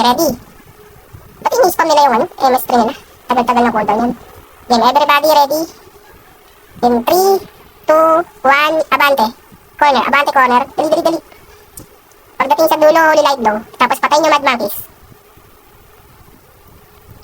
ready. Ba't ini-spam nila yung ano? MS3 nila. Tagal-tagal ng cooldown yan. Game, everybody ready? In 3, 2, 1, abante. Corner, abante corner. Dali, dali, dali. Pagdating sa dulo, huli light blow. Tapos patayin yung mad monkeys.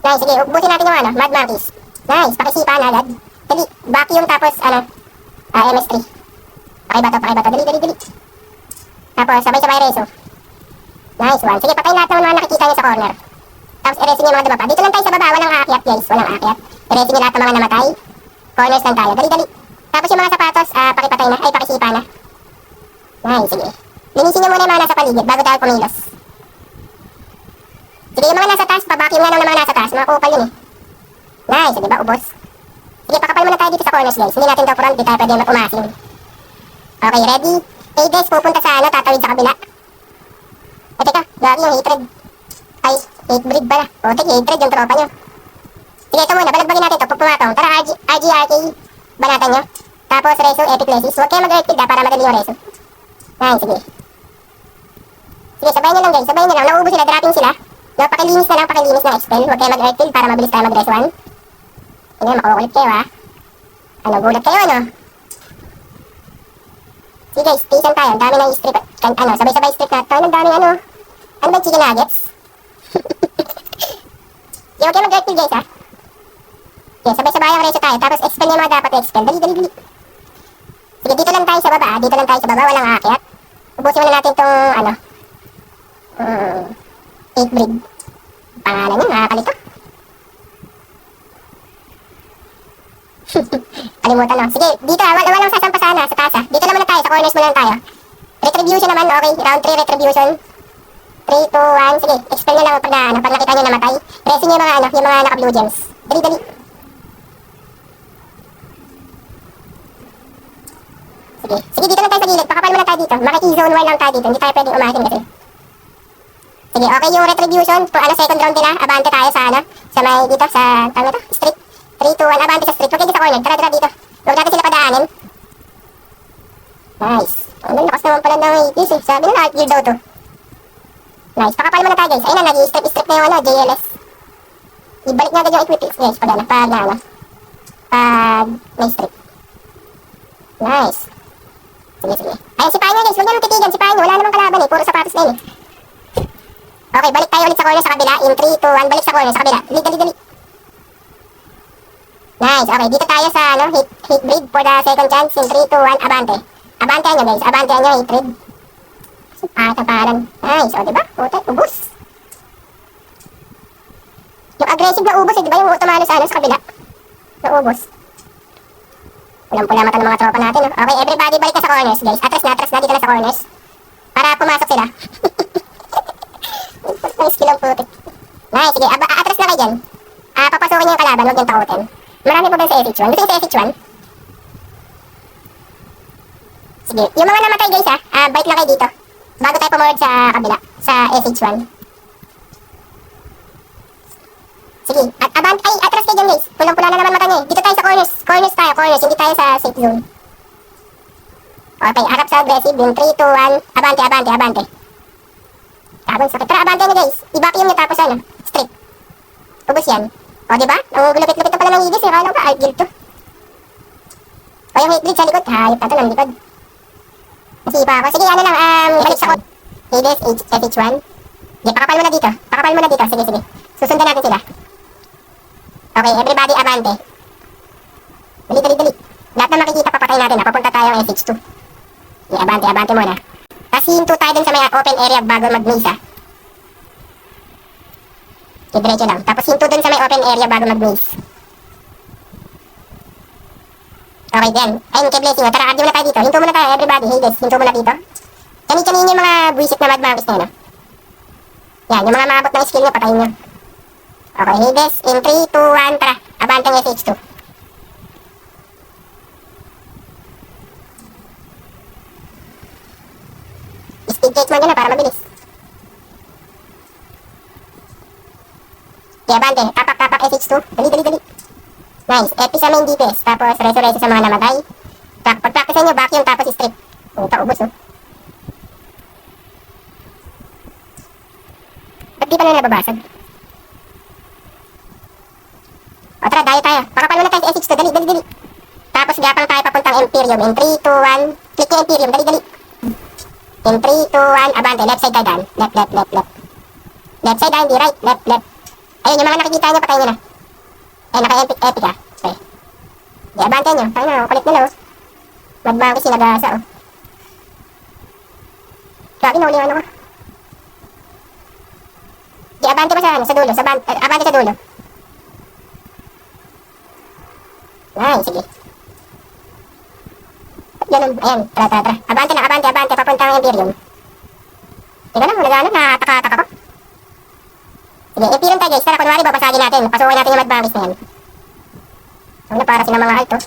Nice, sige, ubusin natin yung ano, mad monkeys. Nice, pakisipan agad. Dali, vacuum tapos ano, MS3. Pakibato, dali, dali, dali. Tapos sabay-sabay reso. Nice one. Sige, patayin lahat ng mga nakikita nyo sa corner. Tapos eresin nyo mga dumapa. Dito lang tayo sa baba, walang aakyat guys, walang aakyat. Eresin nyo lahat ng mga namatay. Corners lang tayo, dali, dali. Tapos yung mga sapatos, pakipatay na, ay pakisipa na. Nice, sige. Linisin nyo muna yung mga nasa paligid bago tayo pumilos. Sige, yung mga nasa taas, pabacuum nga lang ng mga nasa taas, mga kupal yun eh. Nice, di ba, ubos. Sige, pakapal muna tayo dito sa corners guys. Hindi natin to front, di tayo pwede umasin. Okay, ready? Hades, pupunta sa ano, tatawid sa kabila. Eh, teka, gagi yung hatred. Ay, hate breed pala. O, teka, hatred yung tropa nyo. Sige, ito muna, balagbagin natin ito, pumatong. Tara, RGRK, banatan nyo. Tapos, reso, epic lesis. Huwag kayo mag-earthfield para madali yung reso. Nice, sige. Sige, sabayin nyo lang guys, sabayin nyo lang. Nauubos sila, dropping sila. No, pakilinis na lang, pakilinis ng expel. Huwag kayo mag-earthfield para mabilis tayo mag-res 1. Sige, makukulit kayo ha. Ano, gulat kayo ano? Sige guys, tiisan tayo. Ang dami na i-strip. Ano, sabay-sabay strip natin. Ang dami ano. Ano ba yung chicken nuggets? Sige, huwag kayo mag-earthfield guys ha. Sige, sabay-sabay ang reso tayo. Tapos expel nyo yung mga dapat expel. Dali, dali, dali. Sige, dito lang tayo sa baba. Dito lang tayo sa baba. Walang aakyat. Ubusin muna natin itong ano. 8 breed. Pangalan yun, nakakalito. Kalimutan lang. Sige, dito walang sasampa sana sa taas. Dito naman na tayo, sa corners muna lang tayo. Retribution naman, okay. Round 3 retribution. 3, 2, 1. Sige, expel nyo lang pag nakita nyo namatay. Resin nyo yung mga ano, yung mga naka-blue gems. Dali, dali. Sige, dito lang tayo sa gilid. Pakapal muna tayo dito. Maki-zone war lang tayo dito. Hindi tayo pwedeng umahin kasi. Sige, okay yung retribution. Second round nila. Abante tayo sa ano. Sa may dito, sa, ano to? Street. 3, 2, 1. Abante sa street. Huwag kayo dito sa corner. Tara dito. Huwag natin sila padaanin. Nice. Ang lakas naman pala ng 80s eh. Sabi na heart gear daw to. Nice. Pakapal muna tayo guys. Ayun na, nag-i-strip na yung ano, JLS. Ibalik nga agad yung equipments guys. Pag ano, pag may strip. Nice. Sige. Ayun, sipahin nyo guys. Huwag nyo nang titigan. Sipahin nyo. Wala namang kalaban eh. Puro sapatos na yun eh. Okay, balik tayo ulit sa corner sa kabila. In 3, 2, 1. Balik sa corner sa kabila. Dali. Nice. Okay, dito tayo sa ano, hate breed for the second chance. In 3, 2, 1. Abante. Abantean nyo guys. Abantean nyo hate breed. Taparan. Nice. O, diba? Putek. Ubus. Yung aggressive na ubus eh. Diba yung tumalo sa ano sa kabila? Naubos. Pulang-pula mata ng mga tropa natin. No? Okay, everybody balik na sa corners guys. Atras na dito na sa corners. Para pumasok sila. May skill ang putik. Nice, sige. Atras na kayo dyan. Papasukin nyo yung kalaban. Huwag yung takutin. Marami po ba sa SH1? Gusto yung sa SH1? Sige. Yung mga namatay guys bite lang kayo dito. Bago tayo pumorad sa kabila. Sa SH1. Sige. Atras kayo dyan guys. Pulang-pula na naman mata nyo eh. Dito tayo sa corners. Corners tayo, corners. Hindi tayo sa safe zone. Okay, harap sa aggressive. Yung 3, 2, 1. Abante. Tabang sakit. Tara, abante nyo guys. I-vacuum nyo tapos ano. Strip. Ubus yan. O, diba? Ang gulupit-lupit na pala ng higis. Kala ko, art guild to. O, yung hate bleed sa likod. Hayop na to ng likod. Nasipa ako. Sige, ano lang. Balik sa kod. Hades, FH1. Sige, pakapal mo na dito. Sige. Susundan natin sila. Okay, everybody abante. Dali. Lahat na makikita papatay natin papunta tayo ang SH2. Sige, abante muna. Tapos hinto tayo dun sa may open area bago mag-maze Okay, diretso lang. Tapos hinto dun sa may open area bago mag-maze. Okay, then. Ayun, kay Blessing. Tara, argue muna tayo dito. Hinto muna tayo, everybody. Hades, hinto muna dito. Kanin yung mga buwisit na mad monkeys na yun. Yan, yung mga maabot ng skill nyo, patayin nyo. Okay, Hades. In 3, 2, 1. Tara, abantang SH2. Speed gate mo nyo na para mabilis. Okay, abante. Tapak SH2. Dali. Nice. Epi sa main DPS. Tapos reso sa mga namatay. Pag-practice nyo, vacuum tapos strip. Ubus. Ba't di pa na nababasag. O tara, dayo tayo. Pakapal muna tayo sa S6 to. Dali, dali, dali. Tapos gapang tayo papuntang Imperium. In 3, 2, 1. Click yung Imperium. Dali, dali. In 3, 2, 1. Abante. Left side tayo daan. Left, left, left, left. Left side daan, di right. Left, left. Ayun, yung mga nakikita nyo, patayin nyo na. Eh, naka-epic, epic ah. Okay. Di, abante nyo. Tayo na, kulit nila oh. Mad Monkey sinagasa oh. Grabe, nahuli yung ano ko. Di, abante pa sa ano, sa dulo. Abante sa dulo. Nice, sige. Ganun, ayan, tara, tara, tara. Abante na, abante, abante, papuntang Imperium. Teka lang, nag-ano, nataka-taka ko. Sige, Imperium tayo guys, tara, kunwari babasagin natin. Pasukin natin yung Mad Monkeys na yan. Ano, para silang mga alto.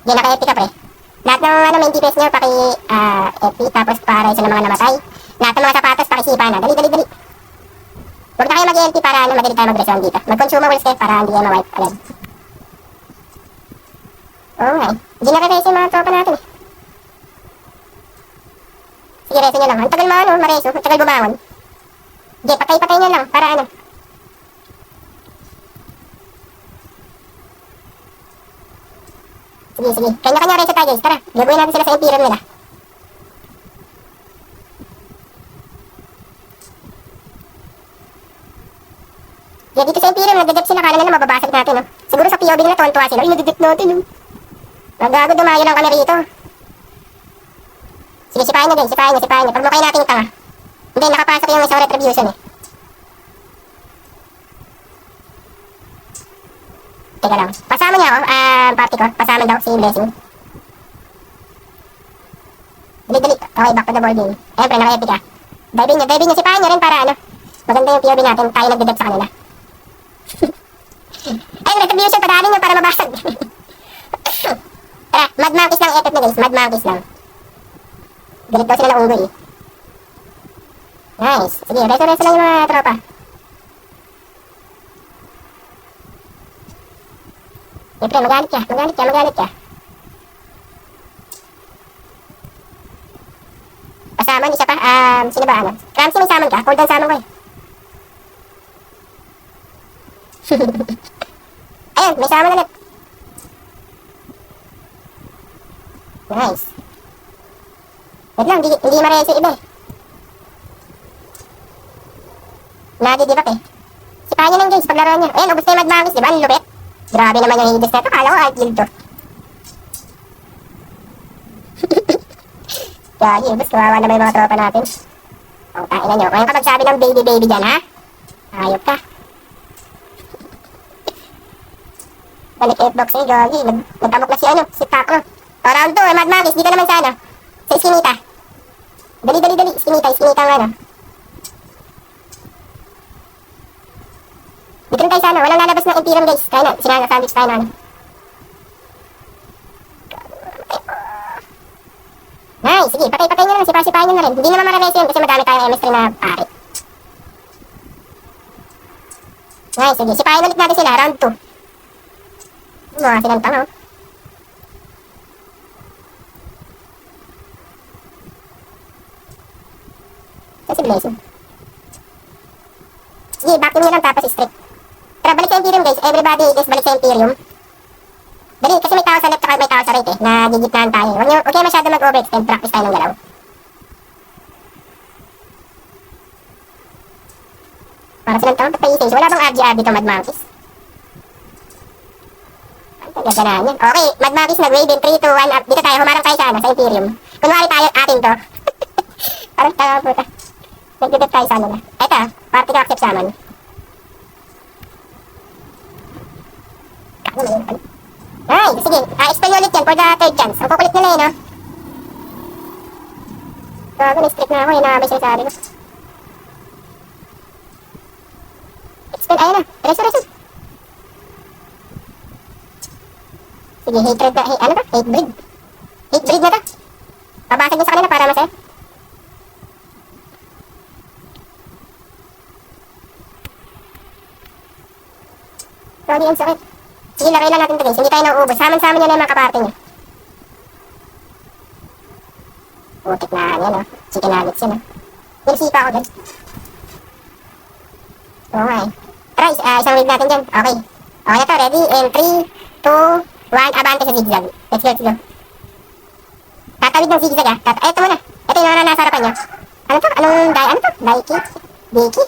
Yan, naka-epic ka pre. Lahat ng ano, main DPS nyo, epic, tapos para sa mga namatay. Lahat ng mga sapatos, pakisipa na. Dali, dali, dali. Huwag na kayo mag-LP para ano, madali tayo mag-resume dito. Mag-consumables kayo para hindi kayo ma-wipe agad. Oo nga eh. Hindi nare-reso yung mga tropa natin eh. Sige, reso nyo lang. Ang tagal ano, mareso. Ang tagal bumangon. Sige, patay-patay nyo lang. Para ano. Sige, sige. Kanya-kanya reso tayo guys. Tara, gagawin natin sila sa Imperium nila. Sige, dito sa Imperium, nagdedep sila. Kala nila mababasag natin, no? Siguro sa POV nila, tuwan-tuwa sila. Uy, nagdedep natin, no? Magago, dumayo lang kami rito. Sige, sipahin nyo guys, sipahin nyo. Pagmukay natin yung tanga. Hindi, nakapasok yung isang retribution eh. Teka lang. Pasama niya ako, party ko. Pasama daw si Blessing. Dali. Okay, back to the board game. Siyempre, naka-epic ah. Dive in nyo. Sipahin nyo rin para ano. Maganda yung POV natin. Tayo nagdedep sa kanila. Ayun, retribution, padaanin nyo para mabasag. Tara, Mad Monkeys lang epic na guys. Mad Monkeys lang. Galit daw sila na unggoy eh. Nice. Sige, reso-reso lang yung mga tropa. Siyempre, magalit ka. Pasaman, isa pa. Sino ba ano? Ramsey, may saman ka? Hold on saman ko eh. Ayun, may saman ulit. Nice. Wait lang, hindi ma-reso iba eh. Nag-give up eh. Sipahan nyo lang guys, paglaruan nyo. Ayan, ubos na yung Mad Monkeys, diba? Ang lupit. Grabe naman yung hibis na ito. Kala ko art guild to. Gagi, ubos. Kawawa naman yung mga tropa natin. O, tain na nyo. Ngayon ka magsabi ng baby dyan, ha? Ayop ka. Balik F-box eh, gagi. Nagkamok na si ano, si Takro. O, round 2, Mad Monkeys. Dito naman sa ano. Sa Iskinita. Dali. Iskinita ang ano. Dito rin tayo sa ano. Walang lalabas ng Imperium guys. Kaya na, sinasandwich tayo na ano. Nice, sige. Patay nyo na. Sipahin nyo na rin. Hindi naman marareso yun kasi madami tayong MS3 na pare. Nice, sige. Sipahin ulit natin sila. Round 2. Mga silang tanga oh. Kasi Blessing. Sige, back to nyo lang tapos strict. Tara, balik sa Imperium guys. Everybody, guys, balik sa Imperium. Dali, kasi may tao sa left at may tao sa right eh. Nagigitnaan tayo. Huwag kayo masyado mag-overextend. Practice tayo ng galaw. Para silang taong patay-isage. Wala bang RGR dito, Mad Monkeys? Ang gaganaan yan. Okay, Mad Monkeys nag-wave in 3, 2, 1 up. Dito tayo, humarang tayo sa ano, sa Imperium. Kunwari tayo, atin to. Parang tanga puta. Nagdidip tayo sa ano na. Eto, party ka accept sa aman. Ay, sige. Expel ulit yan for the third chance. Ang kukulit nila eh, no? Gago, na-strip na ako. Hinabay siya sa akin. Expel, ayun na. Reso. Sige, hatred na. Ano ba? Hate breed. Hate breed na to. Pabasag niya sa kanila para masaya. Sorry, ang sakit. Sige, lagay lang natin ito guys. Hindi tayo nauubos. Saman-saman nyo na yung mga kaparte nyo. Putik na yan, no? Chicken nuggets yun, no? Nilisipa ako dyan. Oo nga eh. Tara, isang wave natin dyan. Okay. Okay na to, ready? And 3, 2, 1, abante sa zigzag. Let's go, let's go. Tatawid ng zigzag ah. Ito muna. Ito yung nasa harapan niya. Ano to? Anong dye? Ano to? Daiki? Diki?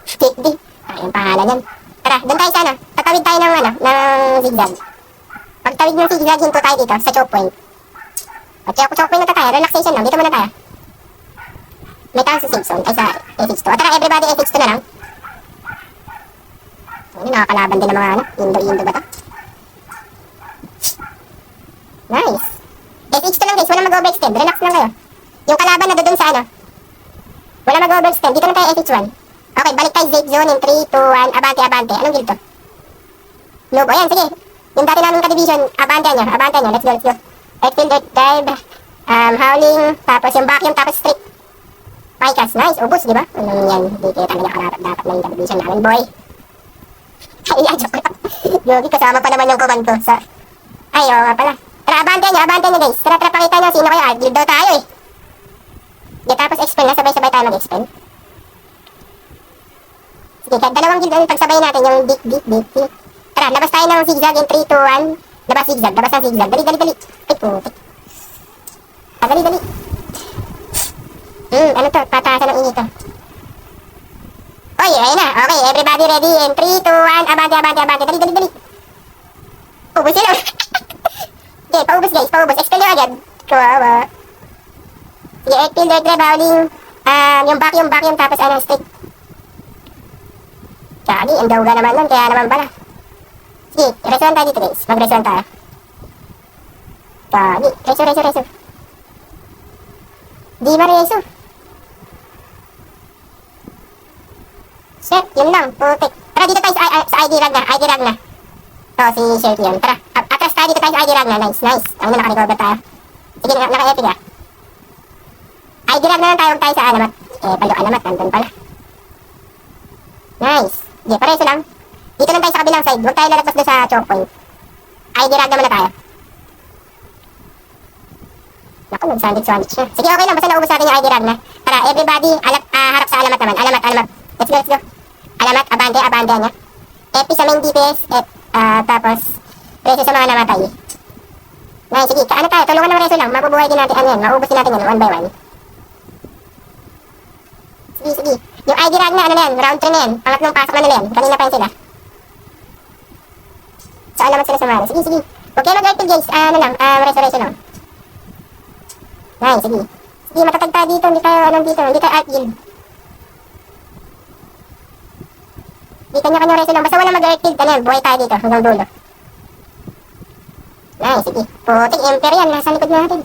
Stickdy. Yung pangalan yan. Tara, doon tayo sa ano. Tatawid tayo ng ano, ng zigzag. Pagtawid ng zigzag, hinto tayo dito sa choke point. At kaya choke point na tayo, relaxation lang. Dito muna tayo. May tayo sa safe zone. Ay sa FX2. At tara, everybody FX2 na lang. Ano, nakakalaban din ng mga ano. Indo ba to? Nice. FX2 lang guys, walang mag-overextend. Relax lang kayo. Yung kalaban na doon sa ano. Wala mag-overextend. Dito na tayo FX1. Okay, balik tayo safe zone in 3, 2, 1. Abante, abante. Anong guild to? Noob. O yan, sige. Yung dati namin ka-division, abante nyo. Abante nyo. Let's go, let's go. Earthfield, Earth Dive. Howling. Tapos yung vacuum, tapos strip. Picas. Nice. Ubus, di ba? Ano yan? Hindi kayo talaga karapat. Dapat na yung ka-division namin, boy. Ay, joke lang. Yogi, kasama pa naman yung command ko. Sa... Ay, oo nga pala. Tara, abante nyo guys. Tara, pakita nyo sino kayo. Guild daw tayo eh. Di, tapos expel na. Sabay-sabay tayo mag-expel. Sige, dalawang guild ang pagsabay natin. Yung deep. Tara, labas tayo ng zigzag in 3, 2, 1. Labas zigzag. Dali. Ay, putik. Dali. Ano to? Patasan ng init to. Oy, ayun na. Okay, everybody ready in 3, 2, 1. Abante. Dali. Ubus sila. Okay, paubos guys, paubos. Expel nyo agad. Kawawa. Sige, Earthfield, Earth Drive, Howling. Yung vacuum, tapos ano, stick. Kali, ang dauga naman nun, kaya naman pala. Sige, resuan tayo dito guys. Mag-resuan tayo. Kali, reso. Di ba reso? Shit, yun lang, putik. Tara, dito tayo sa ID rag na. So, si Shirky yun. Tara, atras tayo dito tayo sa ID rag na. Nice. Ang na, naka-recover tayo. Sige, naka-epic ah. ID rag na lang tayo sa alamat. Palo alamat, nandun pala. Nice. Sige, pareso lang. Dito lang tayo sa kabilang side. Huwag tayo lalagpas doon sa choke point. ID rag naman na tayo. Naku, nag-sandwich na. Sige, okay lang. Basta naubos natin yung ID rag na. Tara, everybody, harap sa alamat naman. Alamat. Let's go. Alamat, abante niya. Epi sa main DPS, tapos, reso sa mga namatay. Nice, sige, ano tayo, tulungan ng reso lang. Mabubuhay din natin, ano yan, maubos din natin yan, one by one. Sige. Yung ID rag na, ano na yan, round 3 na yan. Pangatlong pasok na nila yan. Kanina pa yan sila. So, alamat sila sa mga. Sige. Huwag kayo mag-earthfield guys, ano lang, reso lang. Nice, sige. Sige, matatag tayo dito, hindi tayo art guild. Di kanya-kanya reso lang, basta wala mag-earthfield, ano yan, buhay tayo dito, hanggang dulo. Nice, sige. Putik, emperor yan, nasa likod natin.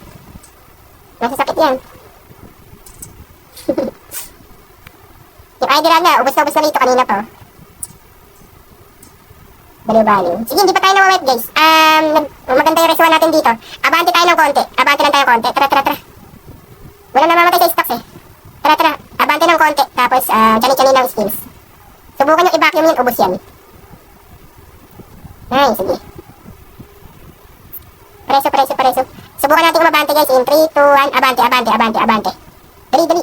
Nasa sakit yan. Yung ID rag na, ubos na dito kanina pa. Baliw. Sige, hindi pa tayo nawawet guys. Maganda yung resuan natin dito. Abante tayo ng konti. Tara. Wala namamatay sa stocks eh. Tara. Abante ng konti. Tapos, chani-chani ng skills. Subukan yung i-vacuum yun, ubos yan. Nice, sige. Preso. Subukan natin umabante guys in 3, 2, 1. Abante. Dali.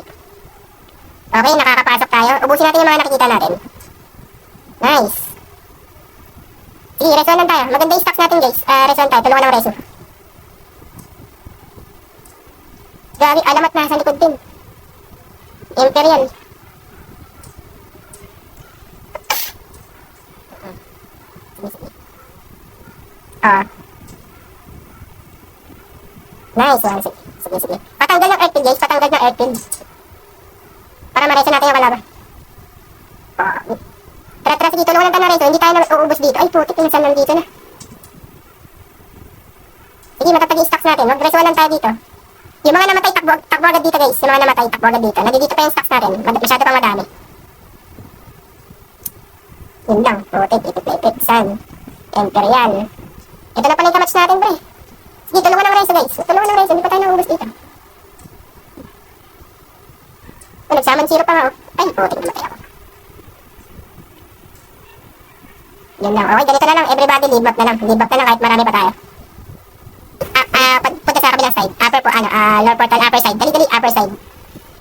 Okay, nakakapasok tayo. Ubusin natin yung mga nakikita natin. Nice. Sige, resuan lang tayo. Maganda yung stocks natin guys. Resuan tayo. Tulungan ng reso. Grabe, alamat na sa likod din. Imperial. Nice one. Sige. Patanggal ng earthfield guys. Para ma-reso natin yung kalaban. Tara, sige. Tulungan lang tayo ng reso. Hindi tayo na uubos dito. Ay, putik. Minsan nandito na. Sige, matatag yung stocks natin. Mag-reso lang tayo dito. Yung mga namatay, takbo agad dito guys. Yung mga namatay, takbo agad dito. Nandito pa yung stocks natin. Masyado pang madami. Yun lang. Putik. Ipit. Sun. Imperial. Ito na pala yung kamatch natin, pre. Sige, tulungan ng reso guys. Hindi pa tayo naubos dito. Nagsaman zero pa nga. Ay, putik. Matay ako. Yun lang. Okay, ganito na lang. Everybody, leave up na lang kahit marami pa tayo. Punta sa kabilang side. Lower portal, upper side. Dali, upper side.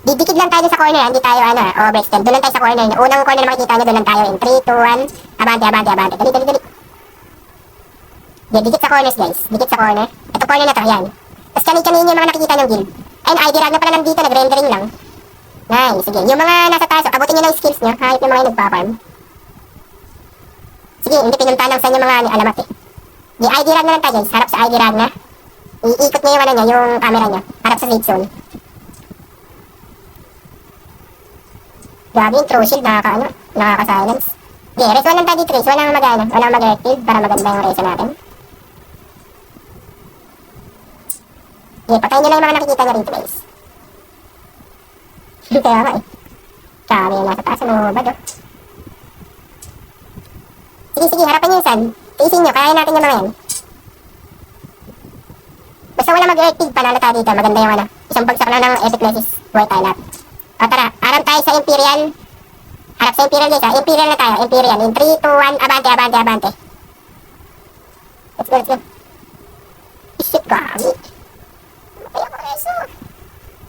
Didikit lang tayo sa corner, hindi tayo overextend. Doon lang tayo sa corner. Unang corner na makikita nyo, doon lang tayo. In 3, 2, 1. Abante, abante, abante. Dali, dali, dali. Yeah, dikit sa corners guys. Dikit sa corner. Ito corner na to, yan. Tapos kanin-kanin yung mga nakikita ng guild. Ayun, ID rag na pala nandito, nag-rendering lang. Nice, sige. Yung mga nasa taas, abutin nyo lang yung skills nyo. Kahit yung mga yung nagpa-farm. Sige, hindi pinunta lang sa inyo mga alamat eh. Yung ID rag na lang tayo guys. Harap sa ID rag na. Iikot nyo yung ano nyo, yung camera nyo. Harap sa safe zone. Grabe yung throw shield, nakaka-silence. Okay, race 1 lang tayo dito guys. Walang mag-active para maganda yung race natin. Okay, patayin nyo lang yung mga nakikita nyo rito guys. Kaya nga eh. Sabi yung nasa taas, umubad oh. Sige, sige, harapan nyo yung sand. Tiisin nyo, kaya natin yung mga yan. Basta wala mag-active, panalo tayo dito. Maganda yung isang bagsak lang ng epic messes. Buhay tayo lahat. O tara, aram tayo sa Imperial. Harap sa Imperial guys ha. Imperial na tayo, Imperial. In 3, 2, 1, abante, abante, abante. Let's go, let's go. Shit, gagi. Kaya ko reso.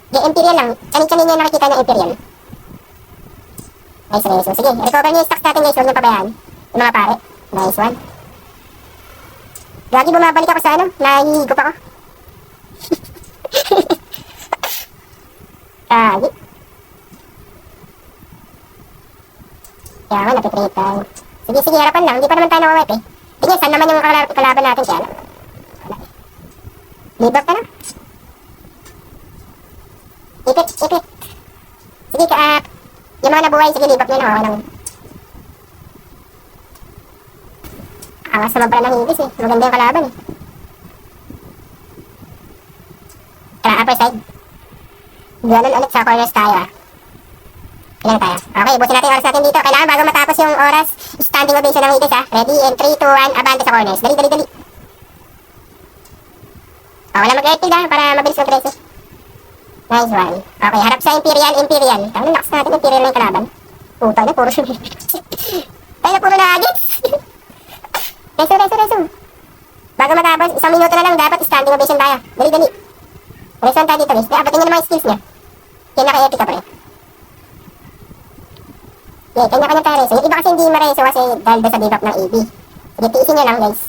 Okay, Imperial lang. Kanin-kanin yung nakikita ng Imperial. Nice reso. Sige, recover nyo yung stocks natin guys. Huwag nyo pabayaan. Yung mga pare. Nice one. Gagi, bumabalik ako sa nahihigop ako. Gagi. Kaya nga, napitrate tayo. Sige, sige, harapan lang. Hindi pa naman tayo nawawipe eh. Tingnan, saan naman yung kalaban natin kaya lang. Wala eh. Libak ka na. Ipit, ipit. Sige, yung mga nabuhay, sige, libak nyo na. Walang. Angas naman pala ng hibis eh. Maganda yung kalaban eh. Tara, upper side. Ganon ulit sa corners tayo ah. Ilan tayo? Okay, busin natin yung oras natin dito. Kailangan bago matapos yung oras, standing ovation ng hibis ha. Ready? In 3, 2, 1, abante sa corners. Dali, dali, dali. Wala mag-active ha, para mabilis mag-trace eh. Nice one. Okay, harap sa Imperial, Imperial. Tama, lakas natin, Imperial na yung kalaban. Puta na, puro siya. Tayo na puro nuggets. Reso, reso, reso. Bago matapos, 1 minuto na lang dapat standing ovation tayo. Dali, dali. Reso tayo dito guys. Abatin nyo na mga skills niya. Kaya naka-epic ka pa rin. Okay, kanya-kanya tayo reso. Yung iba kasi hindi ma-reso kasi dahil sa debuff ng AB. Sige, tiisin nyo lang guys.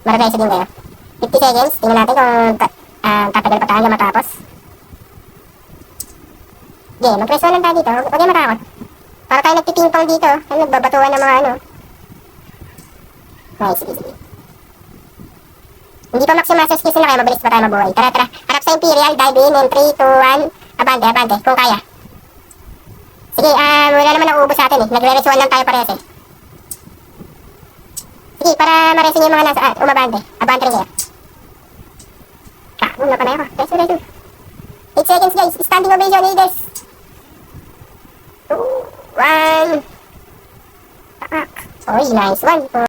Mara-reso din kayo. 50 seconds. Tingnan natin kung tatagal pa tayo na matapos. Okay, mag-reso lang tayo dito. Huwag kayo matakot. Para tayo nagpipingpong dito. Ay, nagbabatuan ng mga Nice, sige, sige. Hindi pa maximum master skills na kaya mabilis pa tayo mabuhay. Tara, tara. Harap sa Imperial. Dive in 3, 2, 1. Abante, abante. Kung kaya. Sige, wala naman nauubos sa atin eh. Nagre-resuan lang tayo parehas eh. Sige, para ma-resin yung mga nasa umabante. Abante rin kayo. Muna pa na ako. Reso, reso. 8 seconds guys. Standing ovation, Hades. 2, 1. Oy, nice one.